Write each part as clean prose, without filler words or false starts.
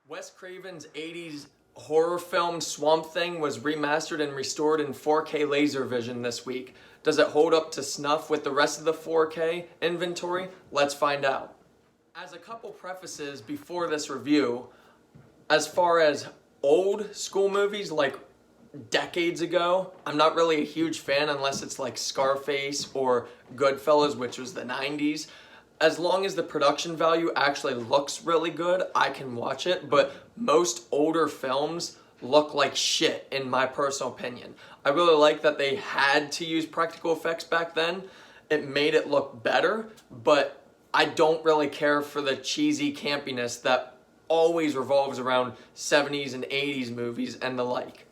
Wes Craven's 80s horror film Swamp Thing was remastered and restored in 4K laser vision this week. Does it hold up to snuff with the rest of the 4K inventory? Let's find out. As a couple prefaces before this review, as far as old school movies like decades ago, I'm not really a huge fan unless it's like Scarface or Goodfellas, which was the 90s. As long as the production value actually looks really good, I can watch it, but most older films look like shit in my personal opinion. I really like that they had to use practical effects back then. It made it look better, but I don't really care for the cheesy campiness that always revolves around 70s and 80s movies and the like.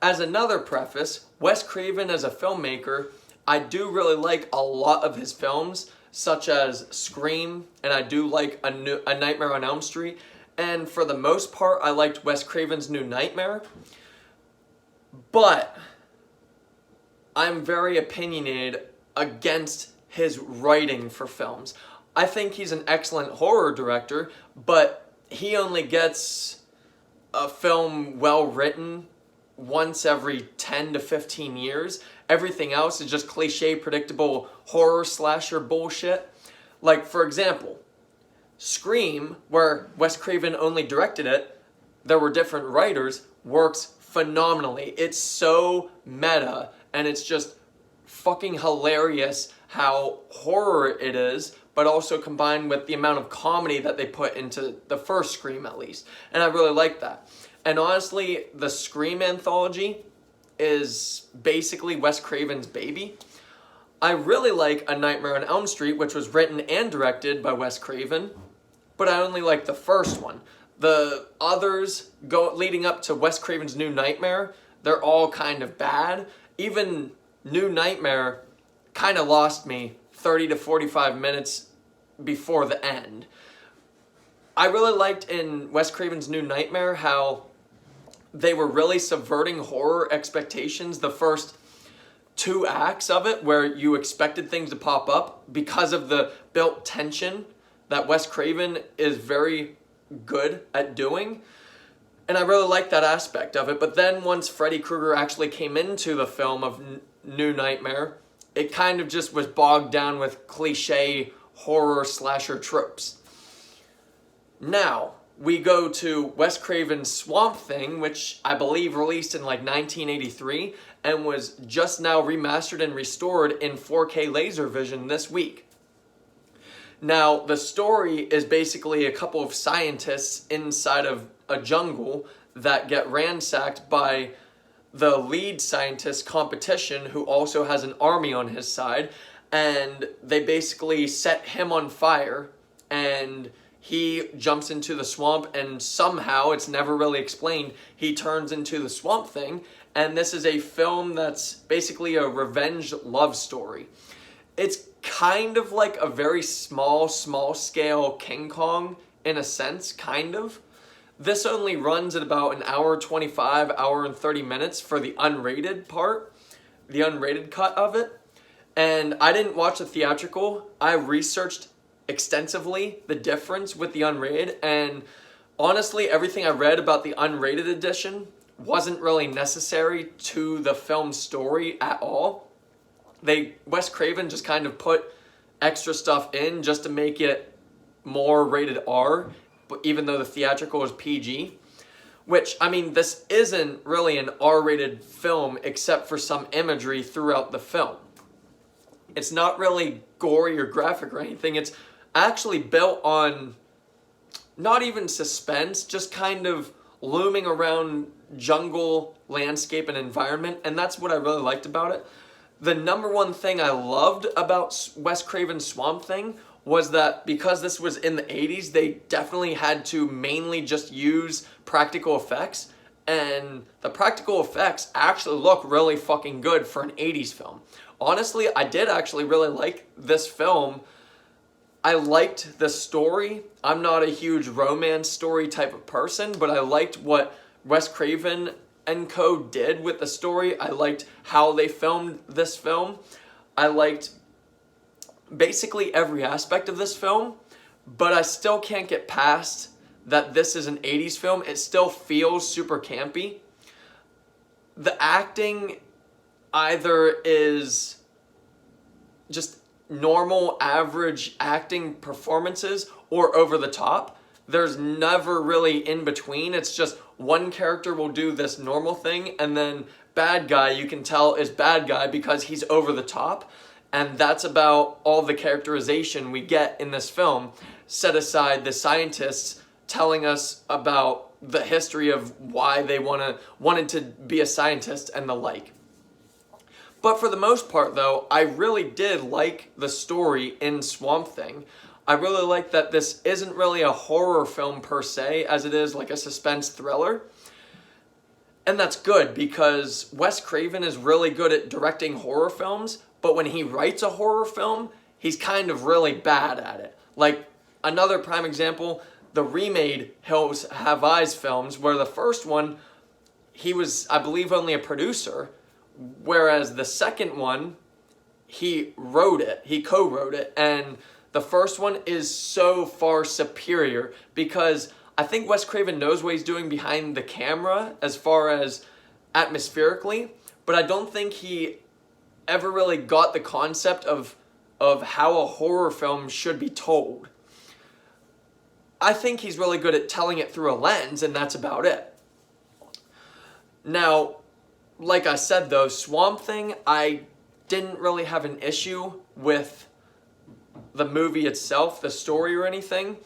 As another preface, Wes Craven as a filmmaker, I do really like a lot of his films, such as Scream, and I do like a Nightmare on Elm Street, and for the most part, I liked Wes Craven's New Nightmare, but I'm very opinionated against his writing for films. I think he's an excellent horror director, but he only gets a film well written once every 10 to 15 years. Everything else is just cliche, predictable horror slasher bullshit. Like, for example, Scream, where Wes Craven only directed it, there were different writers, works phenomenally. It's so meta, and it's just fucking hilarious how horror it is, but also combined with the amount of comedy that they put into the first Scream, at least. And I really like that. And honestly, the Scream anthology is basically Wes Craven's baby. I really like A Nightmare on Elm Street, which was written and directed by Wes Craven, but I only like the first one. The others leading up to Wes Craven's New Nightmare, they're all kind of bad. Even New Nightmare kind of lost me 30 to 45 minutes before the end. I really liked in Wes Craven's New Nightmare how they were really subverting horror expectations the first 2 acts of it, where you expected things to pop up because of the built tension that Wes Craven is very good at doing. And I really liked that aspect of it. But then once Freddy Krueger actually came into the film of New Nightmare, it kind of just was bogged down with cliche horror slasher tropes. Now, we go to Wes Craven's Swamp Thing, which I believe released in like 1983 and was just now remastered and restored in 4K laser vision this week. Now, the story is basically a couple of scientists inside of a jungle that get ransacked by the lead scientist competition, who also has an army on his side, and they basically set him on fire, and he jumps into the swamp, and somehow, it's never really explained, he turns into the Swamp Thing. And this is a film that's basically a revenge love story. It's kind of like a very small scale King Kong, in a sense, kind of. This only runs at about an hour 25, hour and 30 minutes for the unrated part, the unrated cut of it. And I didn't watch the theatrical. I researched extensively the difference with the unrated, and honestly, everything I read about the unrated edition wasn't really necessary to the film story at all. Wes Craven just kind of put extra stuff in just to make it more rated R, but even though the theatrical is PG. Which, I mean, this isn't really an R-rated film except for some imagery throughout the film. It's not really gory or graphic or anything. It's actually built on not even suspense, just kind of looming around jungle landscape and environment, and that's what I really liked about it. The number one thing I loved about Wes Craven's Swamp Thing was that because this was in the 80s, they definitely had to mainly just use practical effects, and the practical effects actually look really fucking good for an 80s film. Honestly, I did actually really like this film. I liked the story. I'm not a huge romance story type of person, but I liked what Wes Craven and co did with the story. I liked how they filmed this film. I liked basically every aspect of this film, but I still can't get past that this is an 80s film, it still feels super campy. The acting either is just normal, average acting performances or over the top. There's never really in between. It's just one character will do this normal thing, and then bad guy, you can tell, is bad guy because he's over the top. And that's about all the characterization we get in this film, set aside the scientists telling us about the history of why they wanted to be a scientist and the like. But for the most part, though, I really did like the story in Swamp Thing. I really like that this isn't really a horror film per se, as it is like a suspense thriller. And that's good, because Wes Craven is really good at directing horror films, but when he writes a horror film, he's kind of really bad at it. Like, another prime example, the remade Hills Have Eyes films, where the first one, he was, I believe, only a producer, whereas the second one, he wrote it, he co-wrote it, and the first one is so far superior because I think Wes Craven knows what he's doing behind the camera as far as atmospherically, but I don't think he ever really got the concept of how a horror film should be told. I think he's really good at telling it through a lens, and that's about it. Now, like I said though, Swamp Thing, I didn't really have an issue with the movie itself, the story or anything.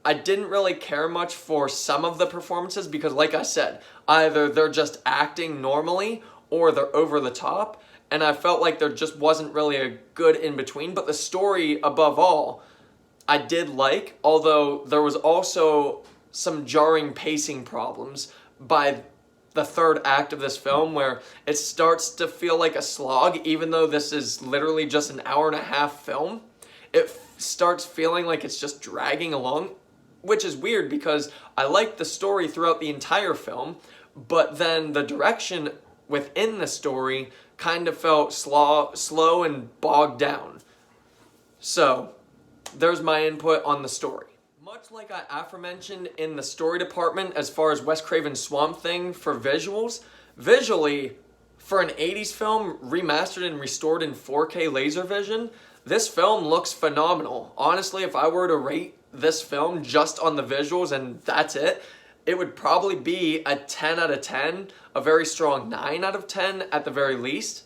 I didn't really care much for some of the performances because, like I said, either they're just acting normally or they're over the top, and I felt like there just wasn't really a good in-between. But the story, above all, I did like, although there was also some jarring pacing problems by the third act of this film, where it starts to feel like a slog, even though this is literally just an hour-and-a-half film. It starts feeling like it's just dragging along, which is weird because I liked the story throughout the entire film, but then the direction within the story kind of felt slow and bogged down. So, there's my input on the story. Much like I aforementioned in the story department as far as Wes Craven's Swamp Thing for visuals, visually, for an 80s film remastered and restored in 4K laser vision, this film looks phenomenal. Honestly, if I were to rate this film just on the visuals and that's it, it would probably be a 10 out of 10, a very strong 9 out of 10 at the very least.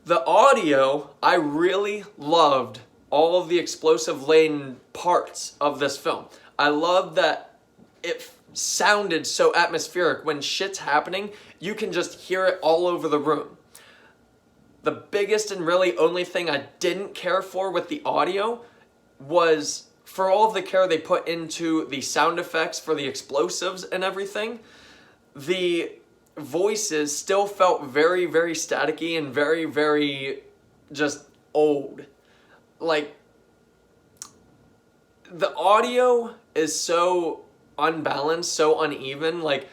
The audio, I really loved all of the explosive-laden parts of this film. I love that it sounded so atmospheric. When shit's happening, you can just hear it all over the room. The biggest and really only thing I didn't care for with the audio was, for all of the care they put into the sound effects for the explosives and everything, the voices still felt very, very staticky and very, very just old. Like, the audio is so unbalanced, so uneven. Like,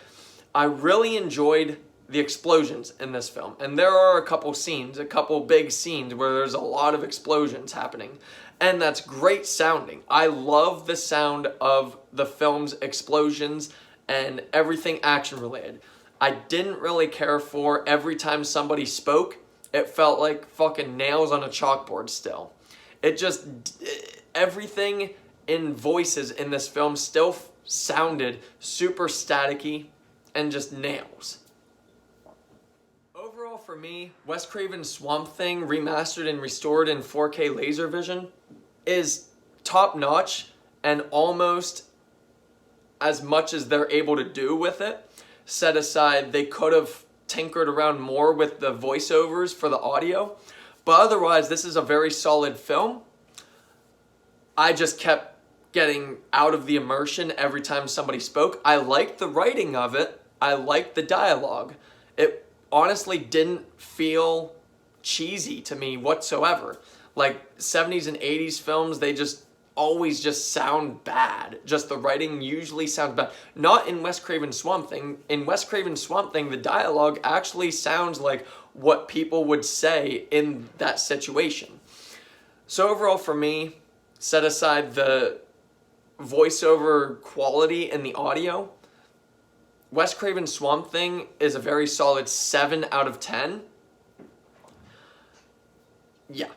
I really enjoyed the explosions in this film. And there are a couple big scenes where there's a lot of explosions happening. And that's great sounding. I love the sound of the film's explosions and everything action related. I didn't really care for every time somebody spoke, it felt like fucking nails on a chalkboard still. Everything in voices in this film still sounded super staticky and just nails. Overall for me, Wes Craven's Swamp Thing remastered and restored in 4K laser vision is top notch and almost as much as they're able to do with it. Set aside, they could have tinkered around more with the voiceovers for the audio, but otherwise this is a very solid film. I just kept getting out of the immersion every time somebody spoke. I liked the writing of it. I liked the dialogue. It honestly didn't feel cheesy to me whatsoever. Like 70s and 80s films, they just always just sound bad. Just the writing usually sounds bad. Not in Wes Craven's Swamp Thing. In Wes Craven's Swamp Thing, the dialogue actually sounds like what people would say in that situation. So overall for me, set aside the voiceover quality in the audio, Wes Craven's Swamp Thing is a very solid 7 out of 10. Yeah.